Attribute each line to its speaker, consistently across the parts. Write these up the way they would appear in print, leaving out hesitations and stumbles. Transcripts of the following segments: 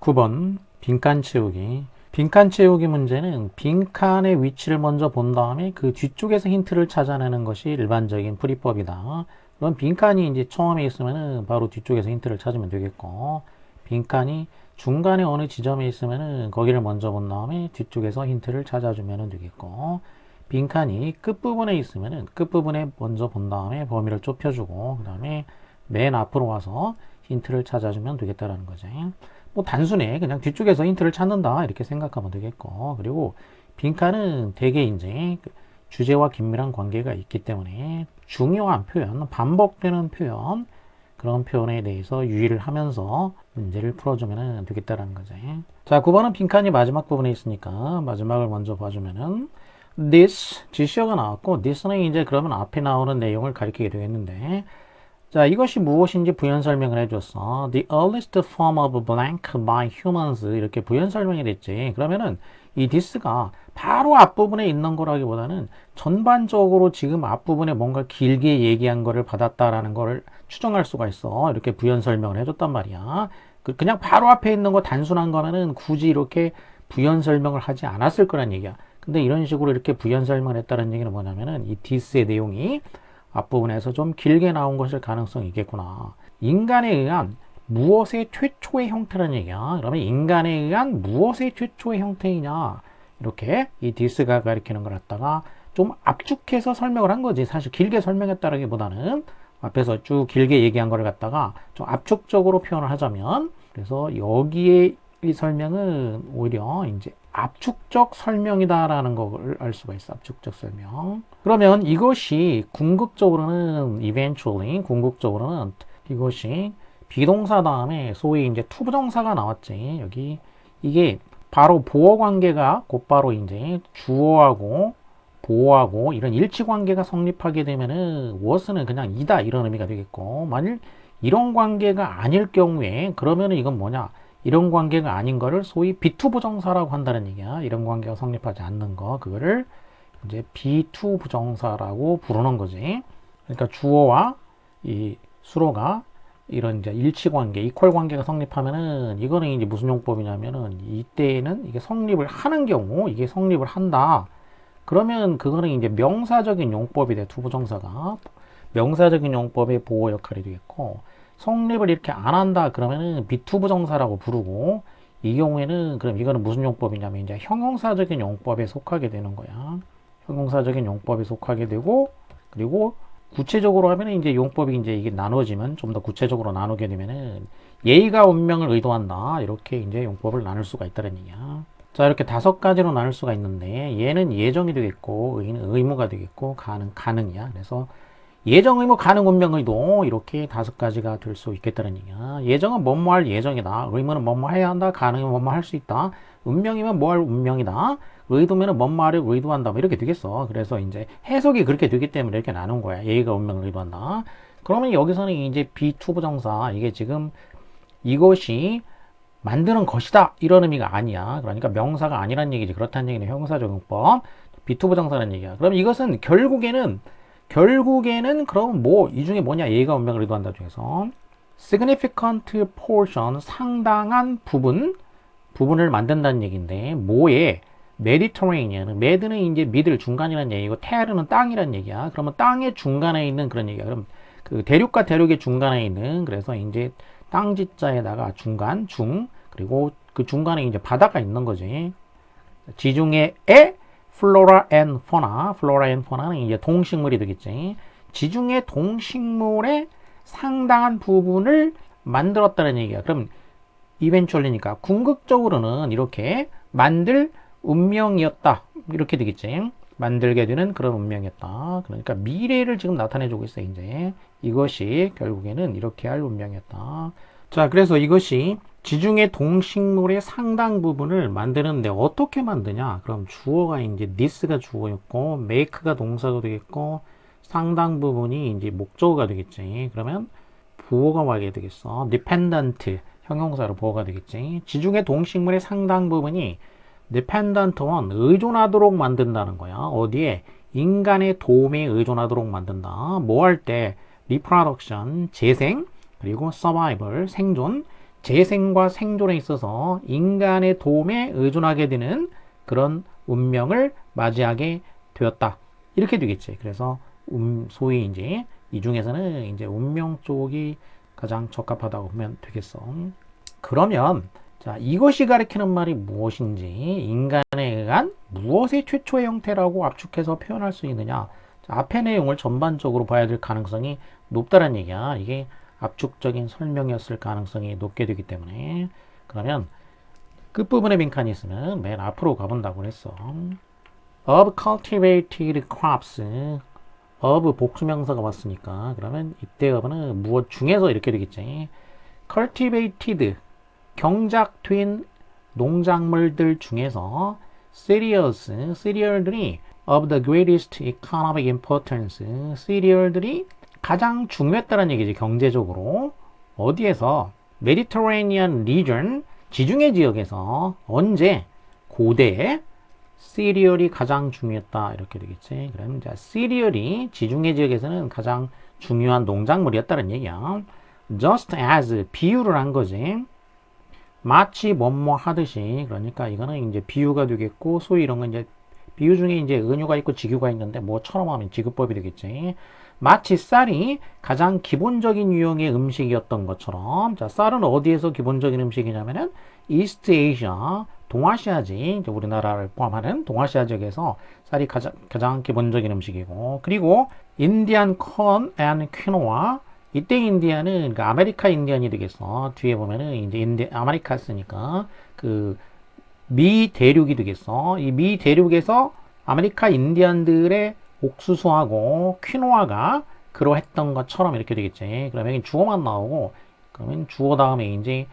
Speaker 1: 9번 빈칸 채우기. 빈칸 채우기 문제는 빈칸의 위치를 먼저 본 다음에 그 뒤쪽에서 힌트를 찾아내는 것이 일반적인 풀이법이다. 그럼 빈칸이 이제 처음에 있으면은 바로 뒤쪽에서 힌트를 찾으면 되겠고, 빈칸이 중간에 어느 지점에 있으면은 거기를 먼저 본 다음에 뒤쪽에서 힌트를 찾아주면 되겠고, 빈칸이 끝부분에 있으면은 끝부분에 먼저 본 다음에 범위를 좁혀주고, 그 다음에 맨 앞으로 와서 힌트를 찾아주면 되겠다라는 거지. 뭐 단순해. 그냥 뒤쪽에서 힌트를 찾는다 이렇게 생각하면 되겠고, 그리고 빈칸은 대개 이제 주제와 긴밀한 관계가 있기 때문에 중요한 표현, 반복되는 표현, 그런 표현에 대해서 유의를 하면서 문제를 풀어주면 되겠다라는 거지. 자, 9번은 빈칸이 마지막 부분에 있으니까 마지막을 먼저 봐주면은 this, 지시어가 나왔고, this는 이제 그러면 앞에 나오는 내용을 가리키게 되겠는데, 자, 이것이 무엇인지 부연 설명을 해줬어. The earliest form of blank by humans. 이렇게 부연 설명이 됐지. 그러면은 이 this가 바로 앞부분에 있는 거라기보다는 전반적으로 지금 앞부분에 뭔가 길게 얘기한 거를 받았다라는 거를 추정할 수가 있어. 이렇게 부연 설명을 해줬단 말이야. 그냥 바로 앞에 있는 거 단순한 거면은 굳이 이렇게 부연 설명을 하지 않았을 거란 얘기야. 근데 이런 식으로 이렇게 부연 설명을 했다는 얘기는 뭐냐면은 이 this의 내용이 앞부분에서 좀 길게 나온 것일 가능성이 있겠구나. 인간에 의한 무엇의 최초의 형태라는 얘기야. 그러면 인간에 의한 무엇의 최초의 형태이냐. 이렇게 이 디스가 가리키는 걸 갖다가 좀 압축해서 설명을 한 거지. 사실 길게 설명했다라기보다는 앞에서 쭉 길게 얘기한 걸 갖다가 좀 압축적으로 표현을 하자면, 그래서 여기에 이 설명은 오히려 이제 압축적 설명이다라는 걸 알 수가 있어. 압축적 설명. 그러면 이것이 궁극적으로는 eventually, 궁극적으로는 이것이 비동사 다음에 소위 이제 투부정사가 나왔지. 여기 이게 바로 보어 관계가 곧바로 이제 주어하고 보어하고 이런 일치 관계가 성립하게 되면은 was는 그냥 이다 이런 의미가 되겠고, 만일 이런 관계가 아닐 경우에 그러면은 이건 뭐냐? 이런 관계가 아닌 거를 소위 비투부정사라고 한다는 얘기야. 이런 관계가 성립하지 않는 거, 그거를 이제 비투부정사라고 부르는 거지. 그러니까 주어와 이 수로가 이런 이제 일치 관계, 이퀄 관계가 성립하면은 이거는 이제 무슨 용법이냐면은 이때에는 이게 성립을 하는 경우, 이게 성립을 한다. 그러면 그거는 이제 명사적인 용법이 돼. 투부정사가 명사적인 용법의 보호 역할이 되겠고, 성립을 이렇게 안 한다 그러면은 비투부정사라고 부르고, 이 경우에는 그럼 이거는 무슨 용법이냐면 이제 형용사적인 용법에 속하게 되는 거야. 형용사적인 용법에 속하게 되고, 그리고 구체적으로 하면 이제 용법이 이제 이게 나눠지면 좀 더 구체적으로 나누게 되면은 예의가 운명을 의도한다 이렇게 이제 용법을 나눌 수가 있다는 얘기야. 자, 이렇게 5가지로 나눌 수가 있는데, 얘는 예정이 되겠고, 의는 의무가 되겠고, 가능이야. 그래서 예정, 의무, 가능, 운명, 의도 이렇게 5가지가 될 수 있겠다는 얘기야. 예정은 뭐뭐 할 예정이다. 의무는 뭐뭐 해야 한다. 가능은 뭐뭐 할 수 있다. 운명이면 뭐 할 운명이다. 의도면은 뭐뭐 하려 의도한다. 뭐 이렇게 되겠어. 그래서 이제 해석이 그렇게 되기 때문에 이렇게 나눈 거야. 예의가 운명을 의도한다. 그러면 여기서는 이제 비투부정사, 이게 지금 이것이 만드는 것이다 이런 의미가 아니야. 그러니까 명사가 아니란 얘기지. 그렇다는 얘기는 형용사적 용법, 비투부정사라는 얘기야. 그럼 이것은 결국에는 그럼 뭐 이 중에 뭐냐? 예의가 운명을 의도한다 중에서 significant portion, 상당한 부분을 만든다는 얘기인데, 뭐에 Mediterranean, med는 이제 미들 중간이라는 얘기고, ter는 땅이라는 얘기야. 그러면 땅의 중간에 있는 그런 얘기야. 그럼 그 대륙과 대륙의 중간에 있는, 그래서 이제 땅지자에다가 중간, 그리고 그 중간에 이제 바다가 있는 거지. 지중해에 플로라 앤 포나, 플로라 앤 포나는 이제 동식물이 되겠지. 지중해 동식물의 상당한 부분을 만들었다는 얘기야. 그럼 이벤츄얼리니까 궁극적으로는 이렇게 만들 운명이었다 이렇게 되겠지. 만들게 되는 그런 운명이었다. 그러니까 미래를 지금 나타내주고 있어. 이제 이것이 결국에는 이렇게 할 운명이었다. 자, 그래서 이것이 지중해 동식물의 상당 부분을 만드는데 어떻게 만드냐? 그럼 주어가 이제 this가 주어였고, make가 동사가 되겠고, 상당 부분이 이제 목적어가 되겠지. 그러면 부호가 와게 되겠어. dependent, 형용사로 부호가 되겠지. 지중해 동식물의 상당 부분이 dependent원, 의존하도록 만든다는 거야. 어디에? 인간의 도움에 의존하도록 만든다. 뭐 할 때? reproduction, 재생, 그리고 survival, 생존, 재생과 생존에 있어서 인간의 도움에 의존하게 되는 그런 운명을 맞이하게 되었다. 이렇게 되겠지. 그래서 소위 이제 이 중에서는 이제 운명 쪽이 가장 적합하다고 보면 되겠어. 그러면 자, 이것이 가리키는 말이 무엇인지 인간에 의한 무엇의 최초의 형태라고 압축해서 표현할 수 있느냐. 자, 앞의 내용을 전반적으로 봐야 될 가능성이 높다는 얘기야. 이게 압축적인 설명이었을 가능성이 높게 되기 때문에. 그러면 끝부분에 빈칸이 있으면 맨 앞으로 가본다고 했어. of cultivated crops. of 복수명사가 왔으니까 그러면 이때 of는 무엇 중에서 이렇게 되겠지. cultivated 경작된 농작물들 중에서 cereals들이 of the greatest economic importance. cereal들이 가장 중요했다는 얘기지. 경제적으로 어디에서 Mediterranean region 지중해 지역에서 언제 고대에 시리얼이 가장 중요했다 이렇게 되겠지. 그러면 자, 시리얼이 지중해 지역에서는 가장 중요한 농작물이었다는 얘기야. Just as 비유를 한 거지. 마치 뭐뭐 하듯이. 그러니까 이거는 이제 비유가 되겠고 소위 이런 건 이제 비유 중에 이제 은유가 있고 직유가 있는데 뭐처럼 하면 지급법이 되겠지. 마치 쌀이 가장 기본적인 유형의 음식이었던 것처럼. 자, 쌀은 어디에서 기본적인 음식이냐면은 이스트 아시아, 동아시아지. 이제 우리나라를 포함하는 동아시아 지역에서 쌀이 가장 기본적인 음식이고. 그리고 인디안 콘 앤 퀴노아. 이때 인디안은 그러니까 아메리카 인디안이 되겠어. 뒤에 보면은 이제 아메리카스니까 그 미 대륙이 되겠어. 이 미 대륙에서 아메리카 인디안들의 옥수수하고 퀴노아가 그러했던 것처럼 이렇게 되겠지. 그러면 여기 주어만 나오고, 그러면 주어 다음에 이제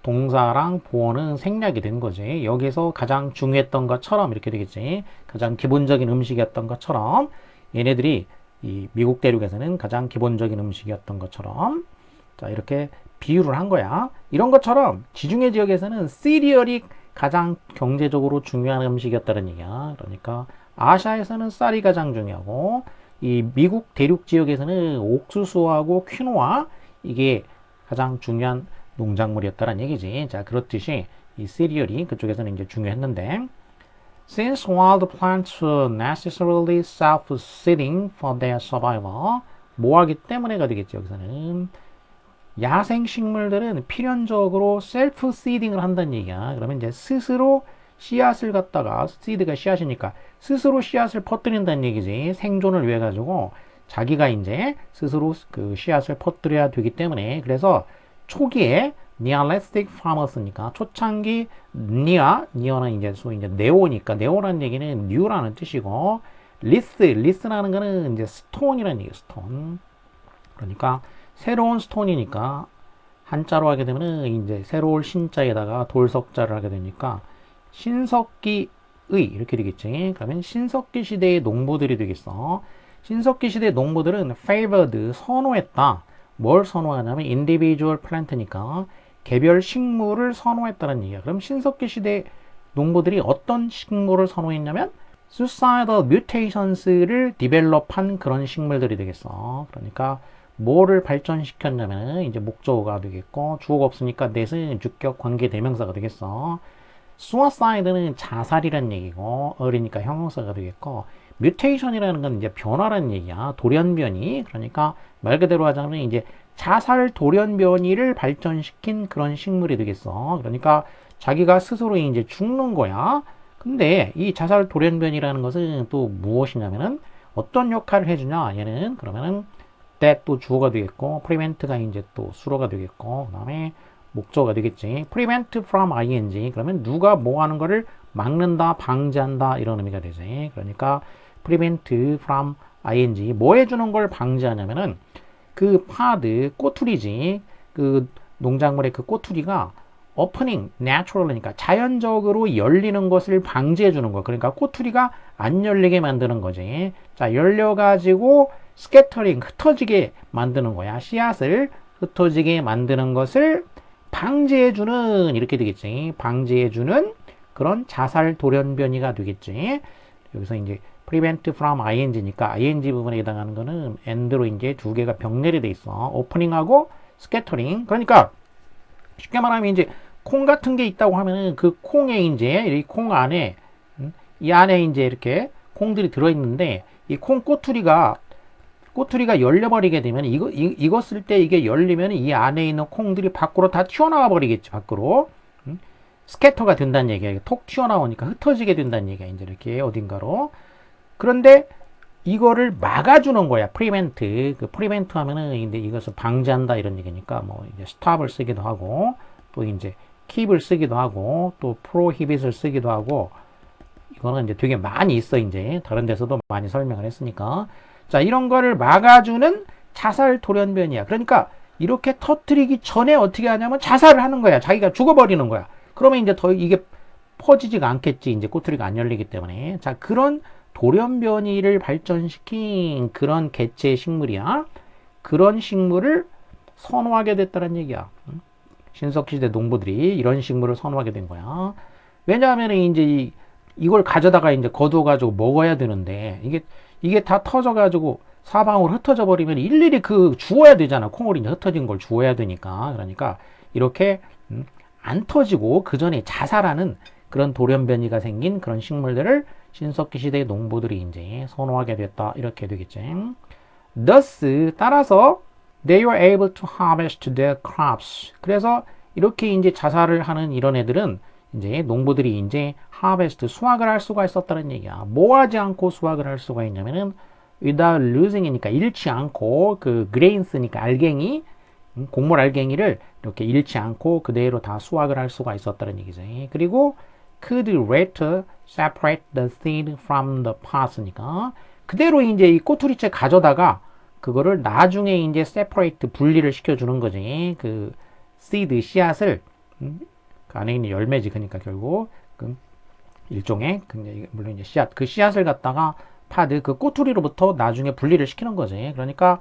Speaker 1: 동사랑 보어는 생략이 된 거지. 여기서 가장 중요했던 것처럼 이렇게 되겠지. 가장 기본적인 음식이었던 것처럼 얘네들이 이 미국 대륙에서는 가장 기본적인 음식이었던 것처럼 자, 이렇게 비유를 한 거야. 이런 것처럼 지중해 지역에서는 시리얼이 가장 경제적으로 중요한 음식이었다는 얘기야. 그러니까 아시아에서는 쌀이 가장 중요하고 이 미국 대륙 지역에서는 옥수수하고 퀴노아 이게 가장 중요한 농작물이었다는 얘기지. 자, 그렇듯이 이 시리얼이 그쪽에서는 이제 중요했는데 Since wild plants were necessarily self-seeding for their survival 뭐하기 때문에가 되겠죠. 여기서는 야생 식물들은 필연적으로 셀프 시딩을 한다는 얘기야. 그러면 이제 스스로 씨앗을 갖다가 시드가 씨앗이니까 스스로 씨앗을 퍼뜨린다는 얘기지. 생존을 위해 가지고 자기가 이제 스스로 그 씨앗을 퍼뜨려야 되기 때문에 그래서 초기에 Neolithic farmers니까 초창기 니어는 이제 소위 이제 네오니까 네오라는 얘기는 뉴라는 뜻이고 리스라는 거는 이제 스톤이라는 얘기예요. 스톤. 그러니까 새로운 스톤이니까 한자로 하게 되면은 이제 새로운 신자에다가 돌석자를 하게 되니까 신석기의 이렇게 되겠지. 그러면 신석기 시대의 농부들이 되겠어. 신석기 시대 농부들은 favored 선호했다. 뭘 선호하냐면 individual plant니까 개별 식물을 선호했다는 얘기야. 그럼 신석기 시대 농부들이 어떤 식물을 선호했냐면 suicidal mutations를 디벨롭한 그런 식물들이 되겠어. 그러니까 뭐를 발전시켰냐면 이제 목적어가 되겠고 주어가 없으니까 that은 주격 관계 대명사가 되겠어. suicide는 자살이란 얘기고 어리니까 형용사가 되겠고 mutation이라는 건 이제 변화라는 얘기야. 돌연변이. 그러니까 말 그대로 하자면 이제 자살 돌연변이를 발전시킨 그런 식물이 되겠어. 그러니까 자기가 스스로 이제 죽는 거야. 근데 이 자살 돌연변이라는 것은 또 무엇이냐면은 어떤 역할을 해주냐. 얘는 그러면은 that 또 주어가 되겠고 prevent가 이제 또 수로가 되겠고 그 다음에 목적어가 되겠지. prevent from ing 그러면 누가 뭐 하는 거를 막는다, 방지한다 이런 의미가 되지. 그러니까 prevent from ing 뭐 해주는 걸 방지하냐면은 그 파드 꼬투리지. 그 농작물의 그 꼬투리가 opening natural이니까 자연적으로 열리는 것을 방지해 주는 거야. 그러니까 꼬투리가 안 열리게 만드는 거지. 자, 열려 가지고 scattering 흩어지게 만드는 거야. 씨앗을 흩어지게 만드는 것을 방지해주는 이렇게 되겠지. 방지해주는 그런 자살 돌연변이가 되겠지. 여기서 이제 prevent from ing니까 ing 부분에 해당하는 거는 and로 이제 두 개가 병렬이 돼 있어. opening하고 scattering. 그러니까 쉽게 말하면 이제 콩 같은 게 있다고 하면은 그 콩에 이제 이 콩 안에 이 안에 이제 이렇게 콩들이 들어있는데 이 콩 꼬투리가 열려버리게 되면 익었을 때 이게 열리면 이 안에 있는 콩들이 밖으로 다 튀어나와 버리겠지. 밖으로 스캐터가 된다는 얘기야. 톡 튀어나오니까 흩어지게 된다는 얘기야. 이제 이렇게 어딘가로. 그런데 이거를 막아주는 거야. 프리벤트. 그 프리벤트 하면은 이제 이것을 방지한다 이런 얘기니까 뭐 이제 스탑을 쓰기도 하고 또 이제 킵을 쓰기도 하고 또 프로히빗을 쓰기도 하고 이거는 이제 되게 많이 있어. 이제 다른 데서도 많이 설명을 했으니까. 자, 이런 거를 막아주는 자살 돌연변이야. 그러니까 이렇게 터뜨리기 전에 어떻게 하냐면 자살을 하는 거야. 자기가 죽어버리는 거야. 그러면 이제 더 이게 퍼지지가 않겠지. 이제 꼬투리가 안 열리기 때문에. 자, 그런 돌연변이를 발전시킨 그런 개체의 식물이야. 그런 식물을 선호하게 됐다는 얘기야. 신석시대 농부들이 이런 식물을 선호하게 된 거야. 왜냐하면 이제 이걸 가져다가 이제 거두어가지고 먹어야 되는데 이게 다 터져가지고 사방으로 흩어져 버리면 일일이 그 주워야 되잖아. 콩을 이제 흩어진 걸 주워야 되니까. 그러니까 이렇게 안 터지고 그 전에 자살하는 그런 돌연변이가 생긴 그런 식물들을 신석기 시대의 농부들이 이제 선호하게 됐다. 이렇게 되겠지. Thus, 따라서 they were able to harvest their crops. 그래서 이렇게 이제 자살을 하는 이런 애들은 이제 농부들이 이제 harvest, 수확을 할 수가 있었다는 얘기야. 뭐 하지 않고 수확을 할 수가 있냐면은 without losing이니까 잃지 않고 그 grains니까 알갱이, 곡물 알갱이를 이렇게 잃지 않고 그대로 다 수확을 할 수가 있었다는 얘기지. 그리고 could later separate the seed from the pods니까 그대로 이제 이 꼬투리째 가져다가 그거를 나중에 이제 separate 분리를 시켜주는 거지. 그 seed 씨앗을 그 안에 있는 열매지. 그러니까 결국 그 일종의 물론 이제 씨앗 그 씨앗을 갖다가 파드 그 꼬투리로부터 나중에 분리를 시키는 거지. 그러니까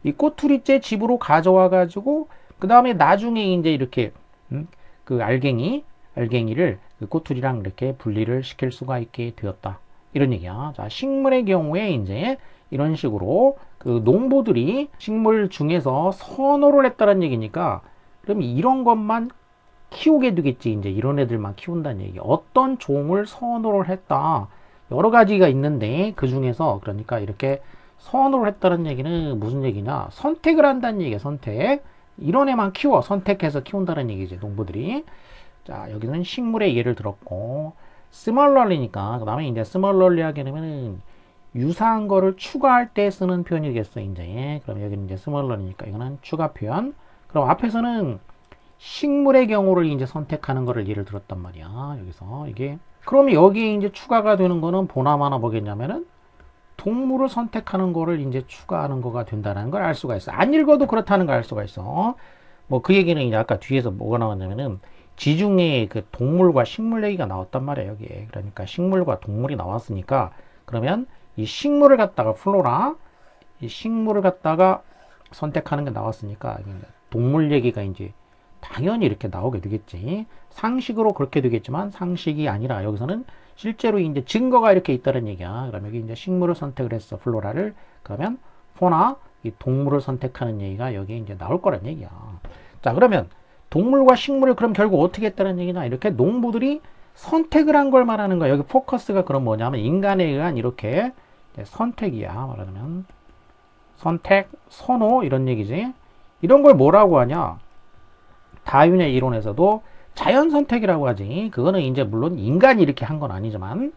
Speaker 1: 이 꼬투리째 집으로 가져와 가지고 그 다음에 나중에 이제 이렇게 그 알갱이를 그 꼬투리랑 이렇게 분리를 시킬 수가 있게 되었다. 이런 얘기야. 자, 식물의 경우에 이제 이런 식으로 그 농부들이 식물 중에서 선호를 했다는 얘기니까 그럼 이런 것만 키우게 되겠지. 이제 이런 애들만 키운다는 얘기. 어떤 종을 선호를 했다. 여러 가지가 있는데 그 중에서 그러니까 이렇게 선호를 했다는 얘기는 무슨 얘기냐? 선택을 한다는 얘기야. 선택. 이런 애만 키워. 선택해서 키운다는 얘기지. 농부들이. 자, 여기는 식물의 예를 들었고 similarly니까 그 다음에 이제 similarly 하게 되면은 유사한 거를 추가할 때 쓰는 표현이겠어. 이제 그럼 여기는 이제 similarly니까 이거는 추가 표현. 그럼 앞에서는 식물의 경우를 이제 선택하는 거를 예를 들었단 말이야. 여기서 이게 그럼 여기에 이제 추가가 되는 거는 보나마나 뭐겠냐면은 동물을 선택하는 거를 이제 추가하는 거가 된다는 걸 알 수가 있어. 안 읽어도 그렇다는 걸 알 수가 있어. 뭐 그 얘기는 이제 아까 뒤에서 뭐가 나왔냐면은 지중해 그 동물과 식물 얘기가 나왔단 말이야. 여기에. 그러니까 식물과 동물이 나왔으니까 그러면 이 식물을 갖다가 플로라 이 식물을 갖다가 선택하는 게 나왔으니까 동물 얘기가 이제 당연히 이렇게 나오게 되겠지. 상식으로 그렇게 되겠지만 상식이 아니라 여기서는 실제로 이제 증거가 이렇게 있다는 얘기야. 그럼 여기 이제 식물을 선택을 했어. 플로라를. 그러면 포나 이 동물을 선택하는 얘기가 여기 이제 나올 거란 얘기야. 자, 그러면 동물과 식물을 그럼 결국 어떻게 했다는 얘기냐? 이렇게 농부들이 선택을 한 걸 말하는 거야. 여기 포커스가 그럼 뭐냐면 인간에 의한 이렇게 선택이야. 말하자면 선택, 선호 이런 얘기지. 이런 걸 뭐라고 하냐? 다윈의 이론에서도 자연 선택이라고 하지. 그거는 이제 물론 인간이 이렇게 한 건 아니지만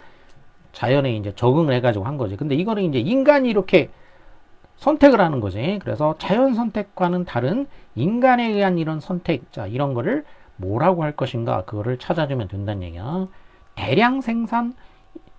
Speaker 1: 자연에 이제 적응을 해가지고 한 거지. 근데 이거는 이제 인간이 이렇게 선택을 하는 거지. 그래서 자연 선택과는 다른 인간에 의한 이런 선택, 자, 이런 거를 뭐라고 할 것인가, 그거를 찾아주면 된다는 얘기야. 대량 생산,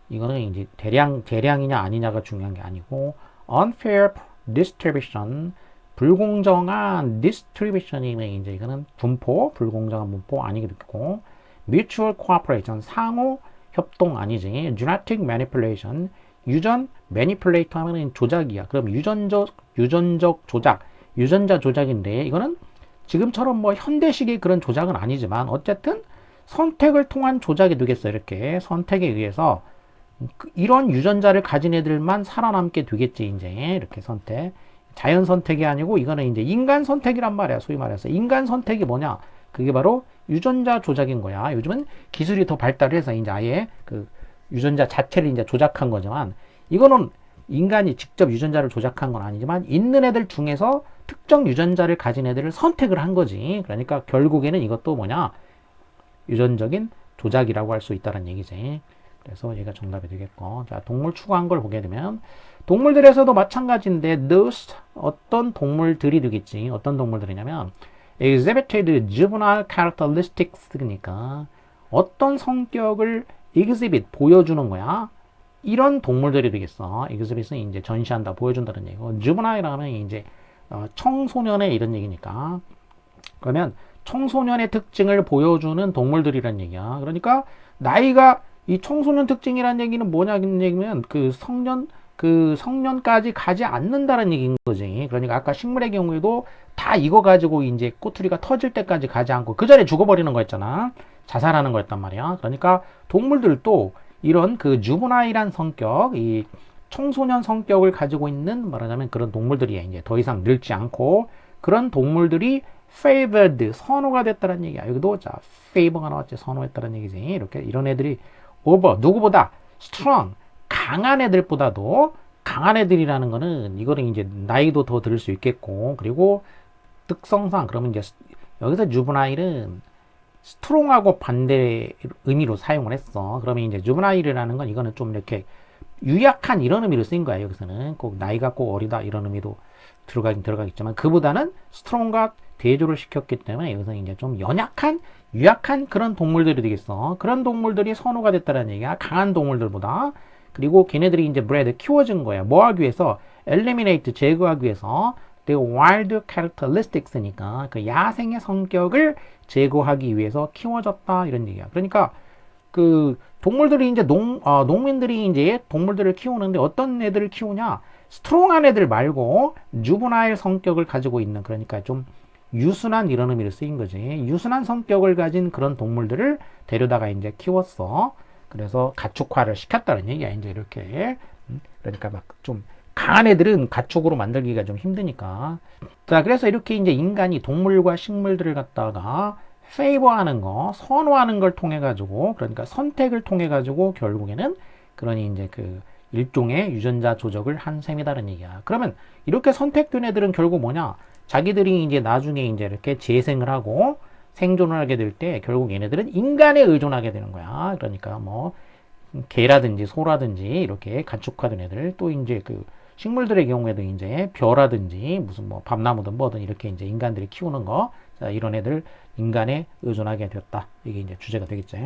Speaker 1: 이거는 이제 대량이냐 아니냐가 중요한 게 아니고, unfair distribution, 불공정한 distribution이면 이제 이거는 분포, 불공정한 분포 아니겠고, mutual cooperation, 상호 협동 아니지, genetic manipulation, 유전 manipulate 하면은 조작이야. 그럼 유전적 조작, 유전자 조작인데 이거는 지금처럼 뭐 현대식의 그런 조작은 아니지만 어쨌든 선택을 통한 조작이 되겠어. 이렇게 선택에 의해서 이런 유전자를 가진 애들만 살아남게 되겠지. 이제 이렇게 선택. 자연 선택이 아니고 이거는 이제 인간 선택이란 말이야. 소위 말해서 인간 선택이 뭐냐? 그게 바로 유전자 조작인 거야. 요즘은 기술이 더 발달해서 이제 아예 그 유전자 자체를 이제 조작한 거지만, 이거는 인간이 직접 유전자를 조작한 건 아니지만 있는 애들 중에서 특정 유전자를 가진 애들을 선택을 한 거지. 그러니까 결국에는 이것도 뭐냐, 유전적인 조작이라고 할 수 있다는 얘기지. 그래서 얘가 정답이 되겠고, 자, 동물 추구한 걸 보게 되면 동물들에서도 마찬가지인데 those 어떤 동물들이 되겠지. 어떤 동물들이냐면 exhibited juvenile characteristics니까 어떤 성격을 exhibit 보여주는 거야. 이런 동물들이 되겠어. exhibit은 이제 전시한다, 보여준다는 얘기고, juvenile하면 이제 청소년의 이런 얘기니까. 그러면 청소년의 특징을 보여주는 동물들이란 얘기야. 그러니까 나이가 이 청소년 특징이란 얘기는 뭐냐는 얘기면 그 성년까지 가지 않는다는 얘기인 거지. 그러니까 아까 식물의 경우에도 다 이거 가지고 이제 꼬투리가 터질 때까지 가지 않고 그 전에 죽어버리는 거였잖아. 자살하는 거였단 말이야. 그러니까 동물들도 이런 그 주브나일한 성격, 이 청소년 성격을 가지고 있는, 말하자면 그런 동물들이야. 이제 더 이상 늙지 않고 그런 동물들이 favored, 선호가 됐다는 얘기야. 여기도 자, favor가 나왔지. 선호했다는 얘기지. 이렇게 이런 애들이 over, 누구보다 strong, 강한 애들보다도, 강한 애들이라는 거는 이거는 이제 나이도 더 들을 수 있겠고, 그리고 특성상 그러면 이제 여기서 주브나일은 스트롱하고 반대 의미로 사용을 했어. 그러면 이제 주브나일이라는 건 이거는 좀 이렇게 유약한 이런 의미로 쓰인 거야. 여기서는 꼭 나이가 꼭 어리다 이런 의미도 들어가겠지만, 그보다는 스트롱과 대조를 시켰기 때문에 여기서 이제 좀 연약한, 유약한 그런 동물들이 되겠어. 그런 동물들이 선호가 됐다는 얘기야. 강한 동물들보다. 그리고 걔네들이 이제 bred, 키워진 거야. 뭐 하기 위해서? eliminate, 제거하기 위해서. the wild characteristics니까 그 야생의 성격을 제거하기 위해서 키워졌다 이런 얘기야. 그러니까 그 동물들이 이제 농민들이 이제 동물들을 키우는데 어떤 애들을 키우냐? 스트롱한 애들 말고 주브나일 성격을 가지고 있는, 그러니까 좀 유순한 이런 의미로 쓰인 거지. 유순한 성격을 가진 그런 동물들을 데려다가 이제 키웠어. 그래서 가축화를 시켰다는 얘기야. 이제 이렇게. 그러니까 막 좀 강한 애들은 가축으로 만들기가 좀 힘드니까. 자, 그래서 이렇게 이제 인간이 동물과 식물들을 갖다가 페이버하는 거, 선호하는 걸 통해 가지고, 그러니까 선택을 통해 가지고 결국에는 그러니 이제 그 일종의 유전자 조작을 한 셈이다는 얘기야. 그러면 이렇게 선택된 애들은 결국 뭐냐? 자기들이 이제 나중에 이제 이렇게 재생을 하고 생존을 하게 될 때 결국 얘네들은 인간에 의존하게 되는 거야. 그러니까 뭐 개라든지 소라든지 이렇게 가축화된 애들, 또 이제 그 식물들의 경우에도 이제 벼라든지 무슨 뭐 밤나무든 뭐든 이렇게 이제 인간들이 키우는 거, 자, 이런 애들 인간에 의존하게 되었다. 이게 이제 주제가 되겠죠.